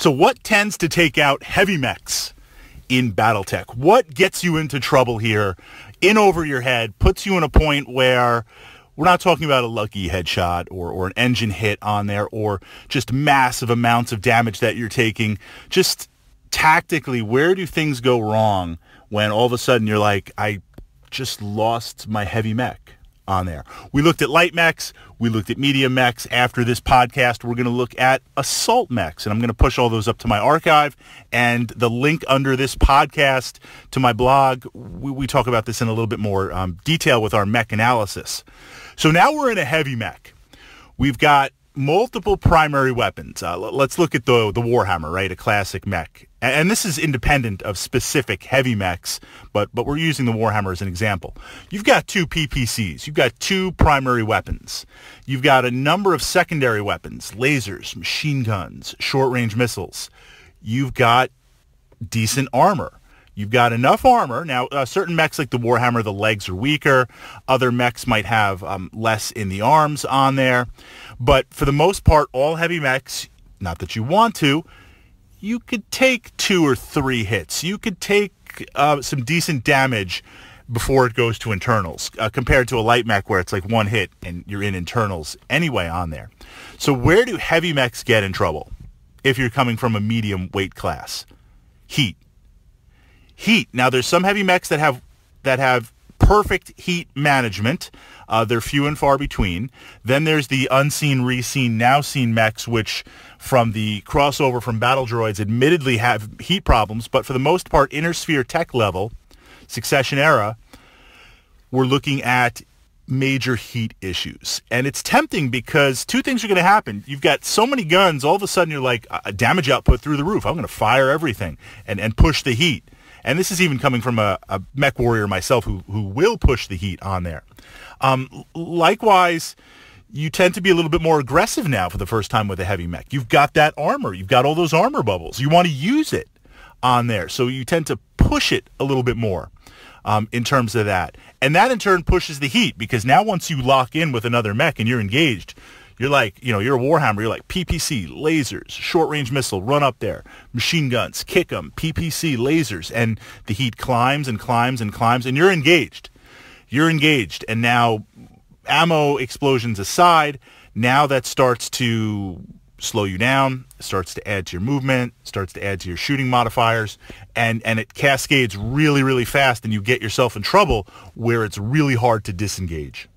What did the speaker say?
So what tends to take out heavy mechs in Battletech? What gets you into trouble here, in over your head, puts you in a point where we're not talking about a lucky headshot or an engine hit on there or just massive amounts of damage that you're taking. Just tactically, where do things go wrong when all of a sudden you're like, I just lost my heavy mech on there? We looked at light mechs. We looked at medium mechs. After this podcast, we're going to look at assault mechs, and I'm going to push all those up to my archive, and the link under this podcast to my blog, we talk about this in a little bit more detail with our mech analysis. So now we're in a heavy mech. We've got multiple primary weapons. Let's look at the Warhammer, right? A classic mech. And this is independent of specific heavy mechs, but we're using the Warhammer as an example. You've got two PPCs. You've got two primary weapons. You've got a number of secondary weapons, lasers, machine guns, short-range missiles. You've got decent armor. You've got enough armor. Now, certain mechs like the Warhammer, the legs are weaker. Other mechs might have less in the arms on there. But for the most part, all heavy mechs, not that you want to, you could take 2 or 3 hits. You could take some decent damage before it goes to internals, compared to a light mech where it's like 1 hit and you're in internals anyway on there. So where do heavy mechs get in trouble if you're coming from a medium weight class? Heat. Now, there's some heavy mechs that have perfect heat management. They're few and far between. Then there's the unseen, reseen, now seen mechs, which from the crossover from battle droids admittedly have heat problems, but for the most part, inner sphere tech level, succession era, we're looking at major heat issues. And it's tempting because two things are going to happen. You've got so many guns, all of a sudden you're like, damage output through the roof. I'm going to fire everything and push the heat. And this is even coming from a mech warrior myself who will push the heat on there. Likewise, you tend to be a little bit more aggressive now for the first time with a heavy mech. You've got that armor. You've got all those armor bubbles. You want to use it on there. So you tend to push it a little bit more in terms of that. And that in turn pushes the heat because now once you lock in with another mech and you're engaged, you're like, you're a Warhammer. You're like PPC, lasers, short-range missile, run up there, machine guns, kick them, PPC, lasers, and the heat climbs and climbs and climbs, and you're engaged. You're engaged, and now ammo explosions aside, now that starts to slow you down, starts to add to your movement, starts to add to your shooting modifiers, and it cascades really, really fast, and you get yourself in trouble where it's really hard to disengage.